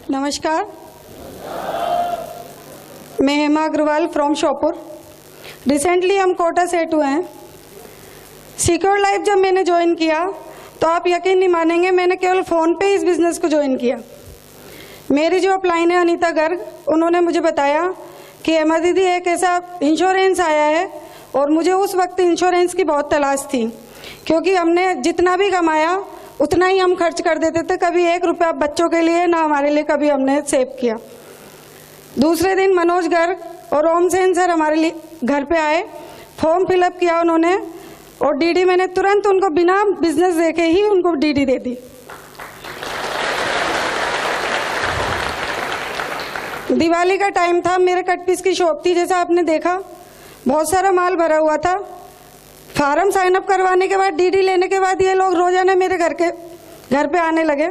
नमस्कार, मैं Hema Agarwal from Sheopur. Recently हम कोटा सेट हुए हैं। सिक्योर लाइफ जब मैंने ज्वाइन किया तो आप यकीन नहीं मानेंगे, मैंने केवल फ़ोन पे इस बिज़नेस को ज्वाइन किया। मेरी जो अपलाइन है अनीता गर्ग, उन्होंने मुझे बताया कि हेमा दीदी एक ऐसा इंश्योरेंस आया है, और मुझे उस वक्त इंश्योरेंस की बहुत तलाश थी, क्योंकि हमने जितना भी कमाया उतना ही हम खर्च कर देते थे। कभी 1 रुपया बच्चों के लिए ना हमारे लिए कभी हमने सेव किया। दूसरे दिन मनोज गर्ग और ओम सेन सर हमारे लिए घर पे आए, फॉर्म फिलअप किया उन्होंने, और डीडी मैंने तुरंत उनको बिना बिजनेस देखे ही उनको डीडी दे दी। दिवाली का टाइम था, मेरे कट पीस की शॉप थी, जैसा आपने देखा बहुत सारा माल भरा हुआ था। फार्म साइन अप करवाने के बाद, डीडी लेने के बाद ये लोग रोजाना मेरे घर पे आने लगे।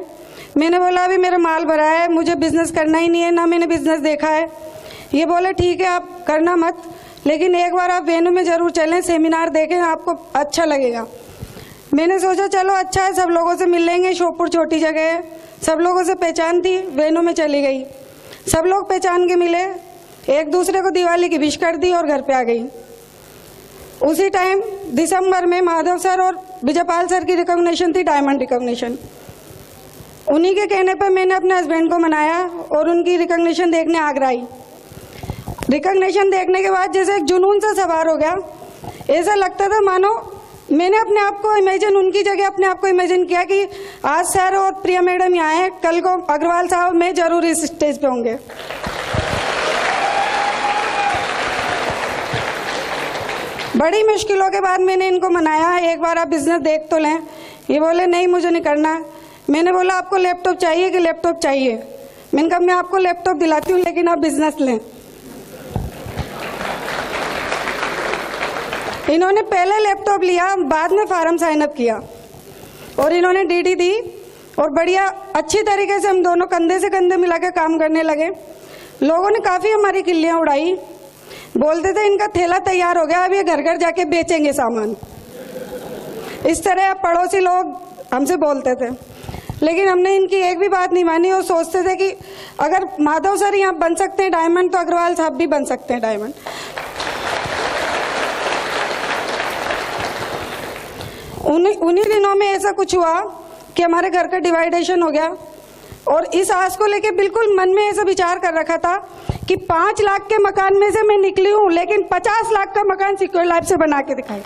मैंने बोला अभी मेरा माल भरा है, मुझे बिजनेस करना ही नहीं है, ना मैंने बिजनेस देखा है। ये बोले ठीक है आप करना मत, लेकिन एक बार आप वेन्यू में जरूर चलें, सेमिनार देखें, आपको अच्छा लगेगा। मैंने सोचा चलो अच्छा है, सब लोगों से मिल लेंगे, शोपुर छोटी जगह है, सब लोगों से पहचान थी। वेन्यू में चली गई, सब लोग पहचान के मिले, एक दूसरे को दिवाली की विश कर दी और घर पे आ गई। उसी टाइम दिसंबर में माधव सर और विजयपाल सर की रिकॉग्निशन थी, डायमंड रिकॉग्निशन। उन्हीं के कहने पर मैंने अपने हस्बैंड को मनाया और उनकी रिकॉग्निशन देखने आगरा आई। रिकॉग्निशन देखने के बाद जैसे एक जुनून सा सवार हो गया, ऐसा लगता था मानो मैंने अपने आप को इमेजिन, उनकी जगह अपने आप को इमेजिन किया कि आज सर और प्रिया मैडम यहाँ हैं, कल को अग्रवाल साहब मैं जरूर इस स्टेज पे होंगे। बड़ी मुश्किलों के बाद मैंने इनको मनाया, एक बार आप बिजनेस देख तो लें। ये बोले नहीं मुझे नहीं करना है। मैंने बोला आपको लैपटॉप चाहिए कि लैपटॉप चाहिए? मैंने कहा मैं आपको लैपटॉप दिलाती हूँ, लेकिन आप बिजनेस लें। इन्होंने पहले लैपटॉप लिया, बाद में फार्म साइन अप किया और इन्होंने डीडी दी, और बढ़िया अच्छी तरीके से हम दोनों कंधे से कंधे मिला के काम करने लगे। लोगों ने काफ़ी हमारी किल्लियाँ उड़ाई, बोलते थे इनका थैला तैयार हो गया, अब ये घर घर जाके बेचेंगे सामान। इस तरह पड़ोसी लोग हमसे बोलते थे, लेकिन हमने इनकी एक भी बात नहीं मानी और सोचते थे कि अगर माधव सर यहाँ बन सकते हैं डायमंड, तो अग्रवाल साहब भी बन सकते हैं डायमंड। उन्हीं दिनों में ऐसा कुछ हुआ कि हमारे घर का डिवाइडेशन हो गया, और इस आस को लेके बिल्कुल मन में ऐसा विचार कर रखा था कि 5 लाख के मकान में से मैं निकली हूं, लेकिन 50 लाख का मकान सिक्योर लाइफ से बना के दिखाई।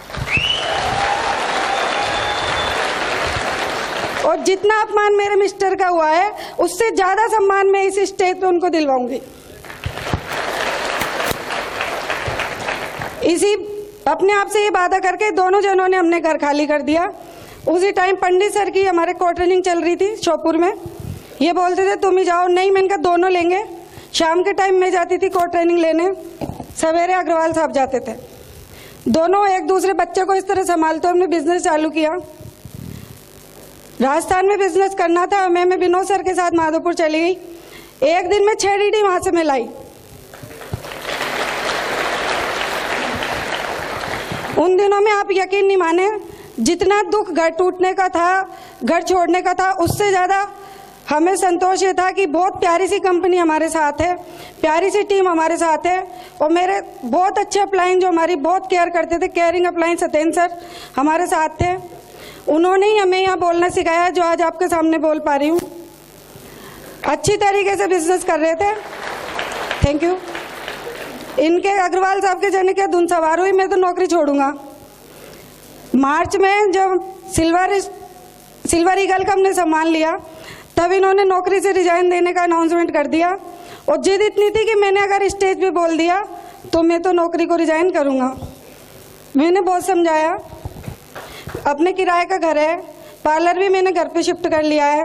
और जितना अपमान मेरे मिस्टर का हुआ है, उससे ज्यादा सम्मान मैं इस स्टेज पे उनको दिलवाऊंगी। इसी अपने आप से ये वादा करके दोनों जनों ने हमने घर खाली कर दिया। उसी टाइम पंडित सर की हमारे को ट्रेनिंग चल रही थी शोपुर में। ये बोलते थे तुम ही जाओ, नहीं मैंने कहा दोनों लेंगे। शाम के टाइम में जाती थी को ट्रेनिंग लेने, सवेरे अग्रवाल साहब जाते थे। दोनों एक दूसरे बच्चे को इस तरह संभालते हमने बिजनेस चालू किया। राजस्थान में बिजनेस करना था, मैं विनोद सर के साथ माधोपुर चली गई। एक दिन में 6 डीडी वहां से मैं लाई। उन दिनों में आप यकीन नहीं माने, जितना दुख घर टूटने का था, घर छोड़ने का था, उससे ज्यादा हमें संतोष ये था कि बहुत प्यारी सी कंपनी हमारे साथ है, प्यारी सी टीम हमारे साथ है, और मेरे बहुत अच्छे अपलाइन जो हमारी बहुत केयर करते थे, केयरिंग अपलाइन सत्येंद्र सर हमारे साथ थे। उन्होंने ही हमें यहाँ बोलना सिखाया जो आज आपके सामने बोल पा रही हूँ। अच्छी तरीके से बिजनेस कर रहे थे। Thank you. इनके अग्रवाल साहब के जाने के धुन सवार हुई, मैं तो नौकरी छोड़ूंगा। मार्च में जब सिल्वर ईगल का हमने सम्मान लिया, तब इन्होंने नौकरी से रिजाइन देने का अनाउंसमेंट कर दिया, और जिद इतनी थी कि मैंने अगर स्टेज पे बोल दिया तो मैं तो नौकरी को रिजाइन करूंगा। मैंने बहुत समझाया, अपने किराए का घर है, पार्लर भी मैंने घर पे शिफ्ट कर लिया है,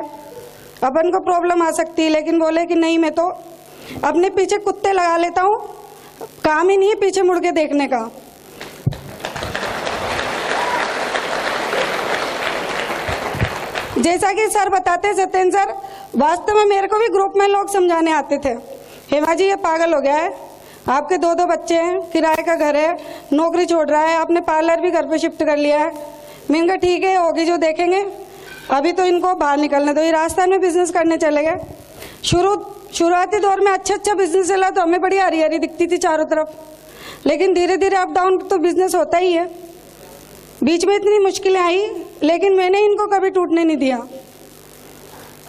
अपन को प्रॉब्लम आ सकती है, लेकिन बोले कि नहीं मैं तो अपने पीछे कुत्ते लगा लेता हूँ, काम ही नहीं है पीछे मुड़ के देखने का। जैसा कि सर बताते सत्येंद्र सर, वास्तव में मेरे को भी ग्रुप में लोग समझाने आते थे, हेमा जी ये पागल हो गया है, आपके 2 बच्चे हैं, किराए का घर है, नौकरी छोड़ रहा है, आपने पार्लर भी घर पे शिफ्ट कर लिया है। मैंने कहा ठीक है होगी जो देखेंगे, अभी तो इनको बाहर निकलने दो। ये राजस्थान में बिजनेस करने चले गए। शुरुआती दौर में अच्छा बिजनेस चला तो हमें बड़ी हरी दिखती थी चारों तरफ, लेकिन धीरे धीरे अप डाउन तो बिजनेस होता ही है। बीच में इतनी मुश्किलें आई, लेकिन मैंने इनको कभी टूटने नहीं दिया।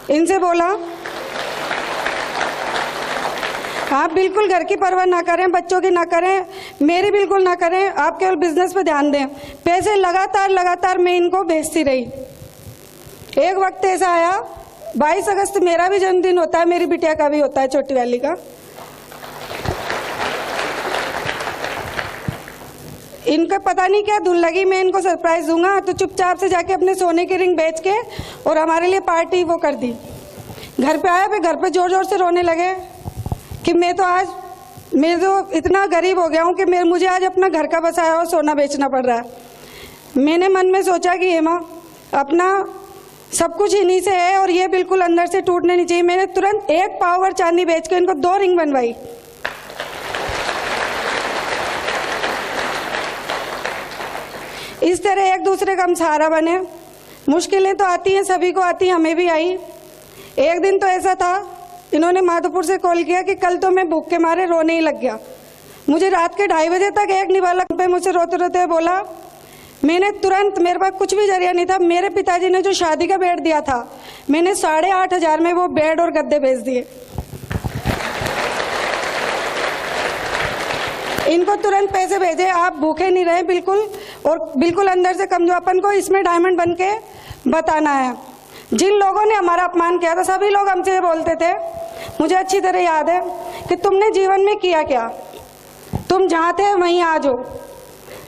इनसे बोला आप बिल्कुल घर की परवाह ना करें, बच्चों की ना करें, मेरी बिल्कुल ना करें, आप केवल बिजनेस पे ध्यान दें। पैसे लगातार मैं इनको भेजती रही। एक वक्त ऐसा आया, 22 अगस्त मेरा भी जन्मदिन होता है, मेरी बिटिया का भी होता है, छोटी वाली का। इनका पता नहीं क्या धुन लगी, मैं इनको सरप्राइज दूंगा, तो चुपचाप से जाके अपने सोने की रिंग बेच के और हमारे लिए पार्टी वो कर दी। घर पे आया, फिर घर पे जोर जोर से रोने लगे कि मैं तो इतना गरीब हो गया हूँ कि मुझे आज अपना घर का बसाया हुआ सोना बेचना पड़ रहा है। मैंने मन में सोचा कि हेमा, अपना सब कुछ इन्हीं से है और ये बिल्कुल अंदर से टूटने नहीं चाहिए। मैंने तुरंत 1 पाव भर चांदी बेच के इनको 2 रिंग बनवाई। इस तरह एक दूसरे का हम सहारा बने। मुश्किलें तो आती हैं, सभी को आती हैं, हमें भी आई। एक दिन तो ऐसा था, इन्होंने माधोपुर से कॉल किया कि कल तो मैं भूख के मारे रोने ही लग गया। मुझे रात के 2:30 बजे तक एक निवाला पे मुझसे रोते रोते बोला। मैंने तुरंत, मेरे पास कुछ भी जरिया नहीं था, मेरे पिताजी ने जो शादी का बेड दिया था, मैंने 8,500 में वो बेड और गद्दे बेच दिए। इनको तुरंत पैसे भेजे, आप भूखे नहीं रहे बिल्कुल, और बिल्कुल अंदर से कमजोरपन को इसमें डायमंड बन के बताना है। जिन लोगों ने हमारा अपमान किया था, सभी लोग हमसे ये बोलते थे, मुझे अच्छी तरह याद है, कि तुमने जीवन में किया क्या, तुम जहाँ थे वहीं आज हो।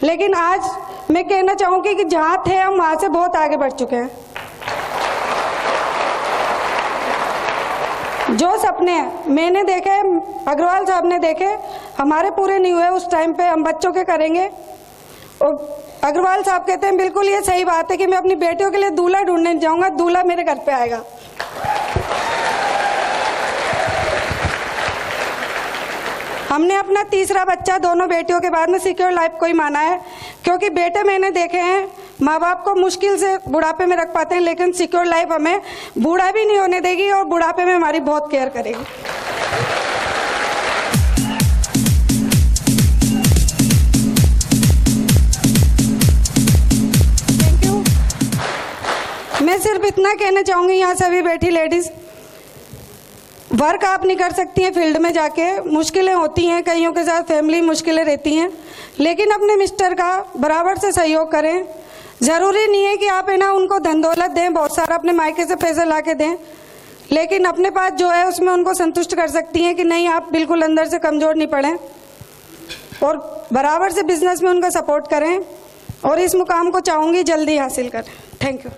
लेकिन आज मैं कहना चाहूँगी कि जहाँ थे हम वहाँ से बहुत आगे बढ़ चुके हैं। जो सपने मैंने देखे, अग्रवाल साहब ने देखे, हमारे पूरे नहीं हुए उस टाइम पे, हम बच्चों के करेंगे। और अग्रवाल साहब कहते हैं बिल्कुल ये सही बात है कि मैं अपनी बेटियों के लिए दूल्हा ढूंढने जाऊंगा, दूल्हा मेरे घर पे आएगा। हमने अपना तीसरा बच्चा दोनों बेटियों के बाद में सिक्योर लाइफ को ही माना है, क्योंकि बेटे मैंने देखे हैं माँ बाप को मुश्किल से बुढ़ापे में रख पाते हैं, लेकिन सिक्योर लाइफ हमें बूढ़ा भी नहीं होने देगी और बुढ़ापे में हमारी बहुत केयर करेगी। Thank you. मैं सिर्फ इतना कहना चाहूँगी, यहाँ सभी बैठी लेडीज़, वर्क आप नहीं कर सकती हैं फील्ड में जाके, मुश्किलें होती हैं, कईयों के साथ फैमिली मुश्किलें रहती हैं, लेकिन अपने मिस्टर का बराबर से सहयोग करें। ज़रूरी नहीं है कि आप है ना उनको धन दौलत दें, बहुत सारा अपने मायके से पैसा ला के दें, लेकिन अपने पास जो है उसमें उनको संतुष्ट कर सकती हैं कि नहीं, आप बिल्कुल अंदर से कमज़ोर नहीं पड़ें, और बराबर से बिजनेस में उनका सपोर्ट करें, और इस मुकाम को चाहूँगी जल्दी हासिल करें। Thank you.